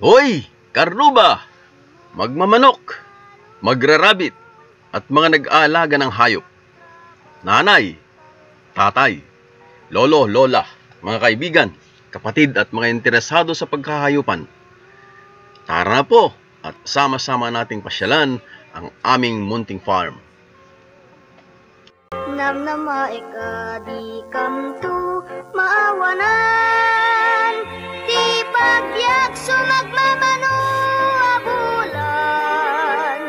Hoy, karnuba, magmamanok, magrarabit, at mga nag-aalaga ng hayop. Nanay, tatay, lolo, lola, mga kaibigan, kapatid at mga interesado sa pagkahayupan. Tara na po at sama-sama nating pasyalan ang aming munting farm. Namnama di kamtu maawanan di pagyak sumagmamano abulan.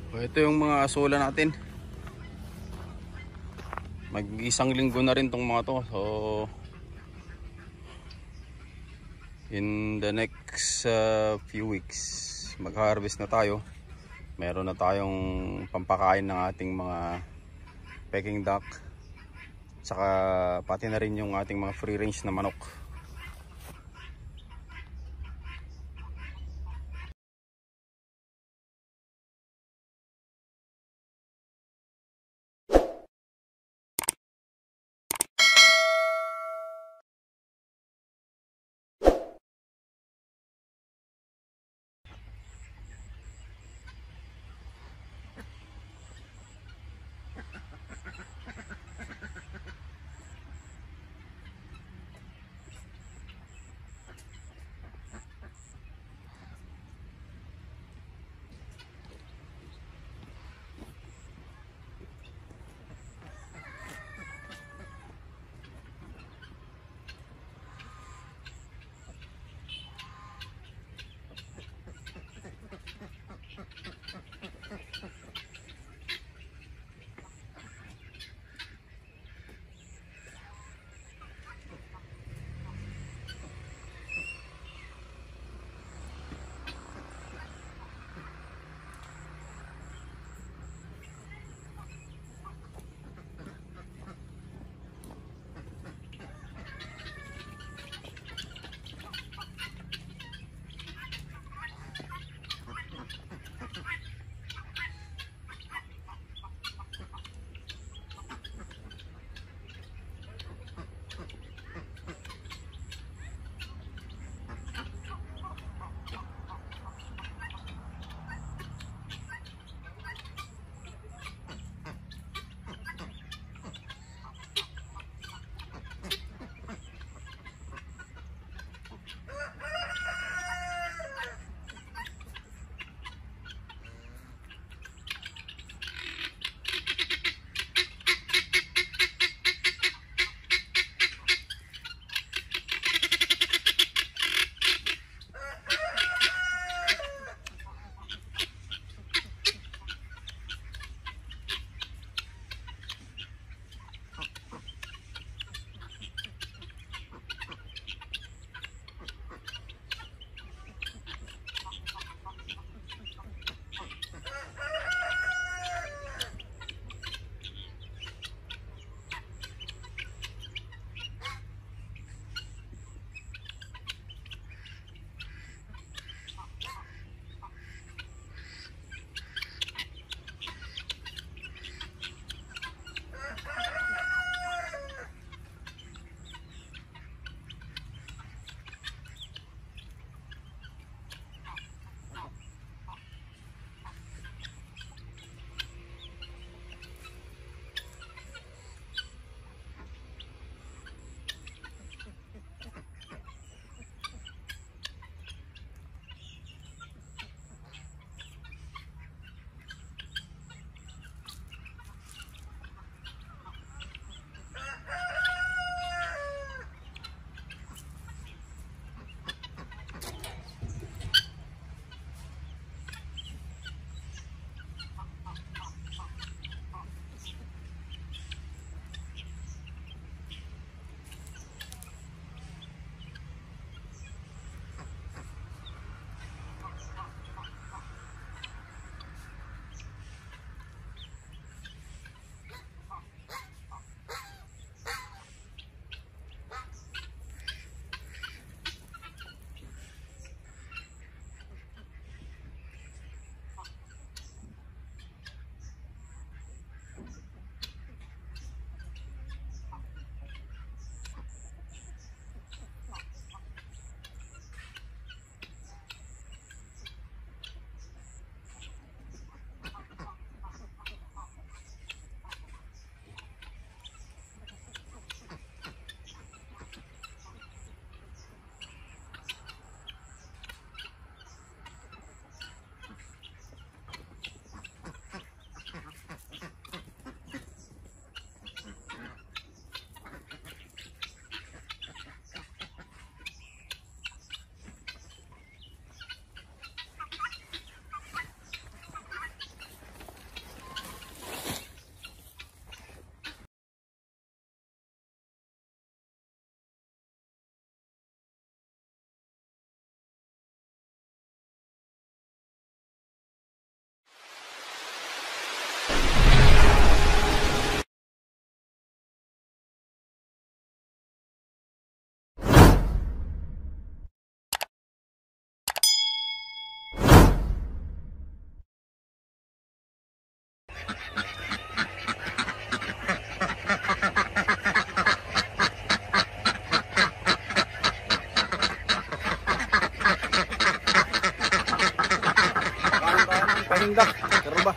So, ito yung mga asula natin. Mag-isang linggo na rin tong mga to. So in the next few weeks mag-harvest na tayo. Meron na tayong pampakain ng ating mga Peking duck, saka pati na rin yung ating mga free range na manok. Pahindak, karuba.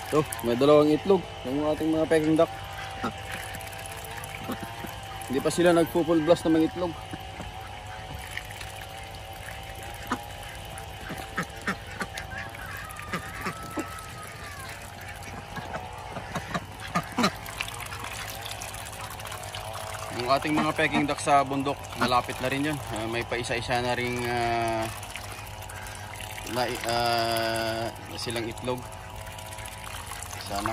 Ito, may dalawang itlog ng ating mga Peking duck. Hindi pa sila nagpo-full blast ng mga itlog. Yung ating mga Peking duck sa bundok, malapit na rin yun. May pa isa-isa na ring silang itlog. Sana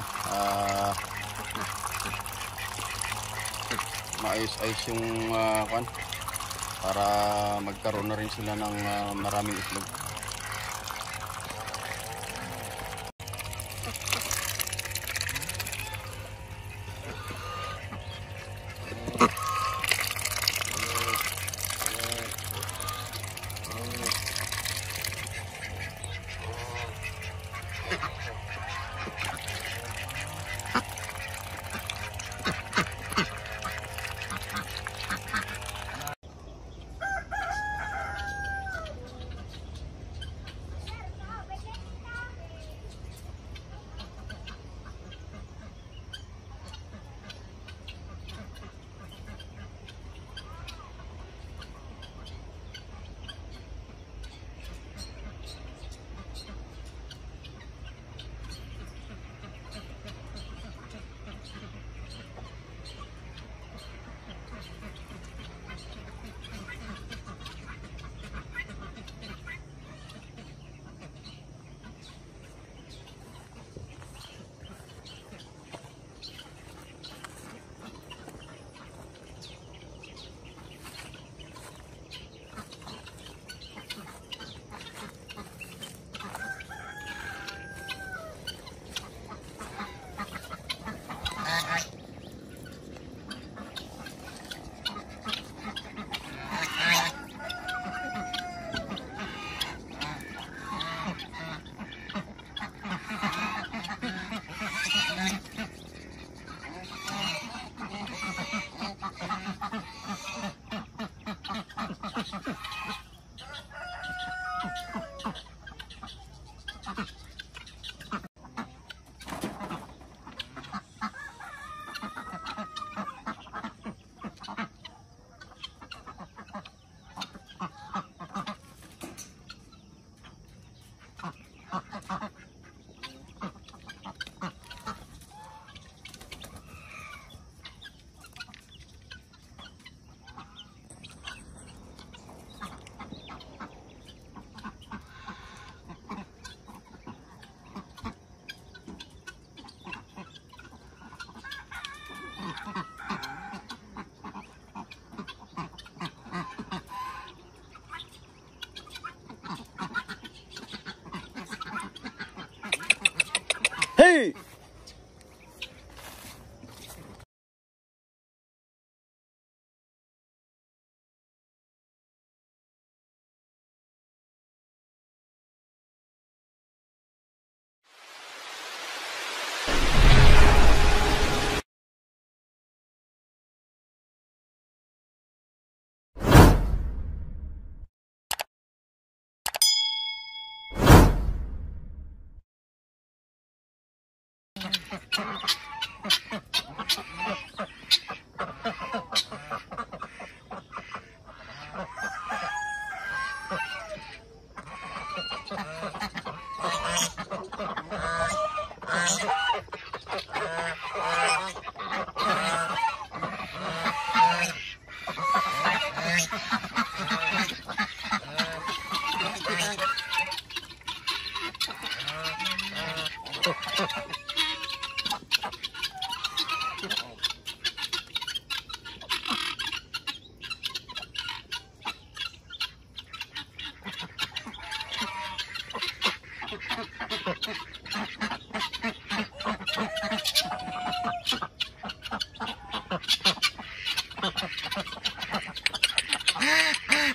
maayos-ayos yung kwan para magkaroon na rin sila ng maraming itlog.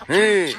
Hey.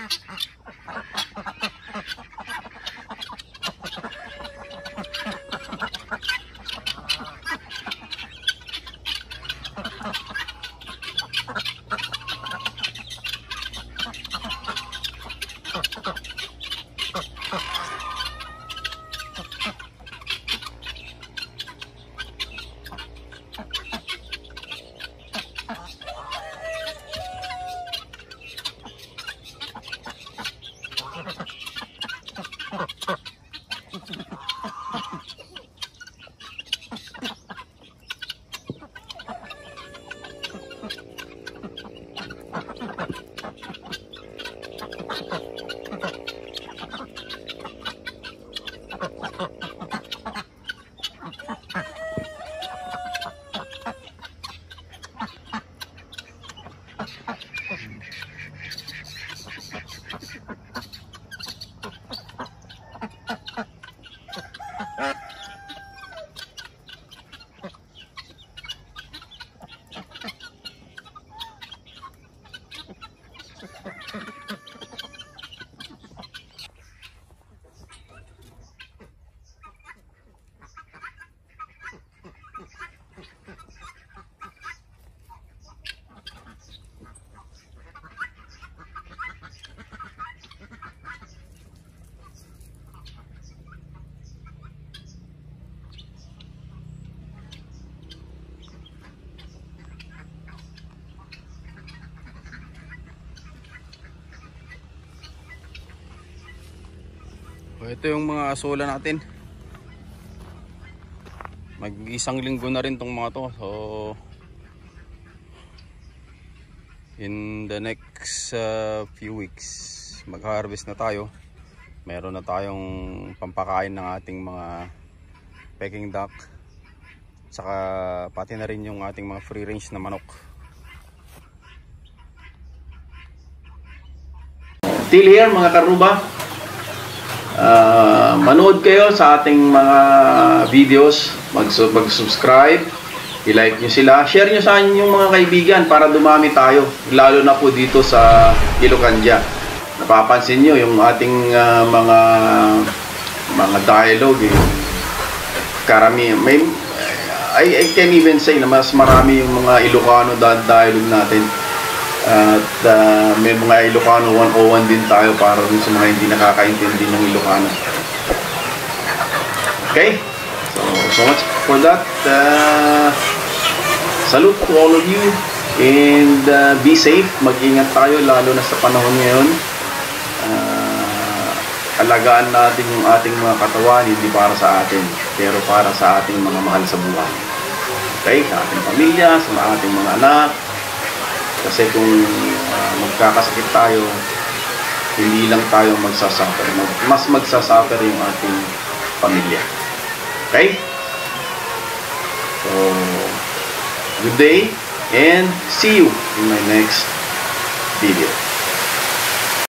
Ito yung mga asola natin. Mag-isang linggo na rin tong mga to. So in the next few weeks mag-harvest na tayo. Meron na tayong pampakain ng ating mga Peking duck. Saka pati na rin yung ating mga free range na manok. Till here mga karuba, manood kayo sa ating mga videos, mag-subscribe, i-like nyo sila, share nyo sa inyong mga kaibigan para dumami tayo, lalo na po dito sa Ilocandia. Napapansin nyo yung ating mga dialogue, karami, I can even say na mas marami yung mga Ilocano dialogue natin. At may mga Ilocano 101 din tayo para dun sa mga hindi nakakaintindi ng Ilocano. Okay? So much for that. Salute to all of you and be safe. Mag-ingat tayo lalo na sa panahon ngayon. Alagaan natin yung ating mga katawan, hindi para sa atin, pero para sa ating mga mahal sa buhay. Okay? Sa ating pamilya, sa ating mga anak. Kasi kung magkakasakit tayo, hindi lang tayo magsasuffer. Mas magsasuffer yung ating pamilya. Okay? So, good day and see you in my next video.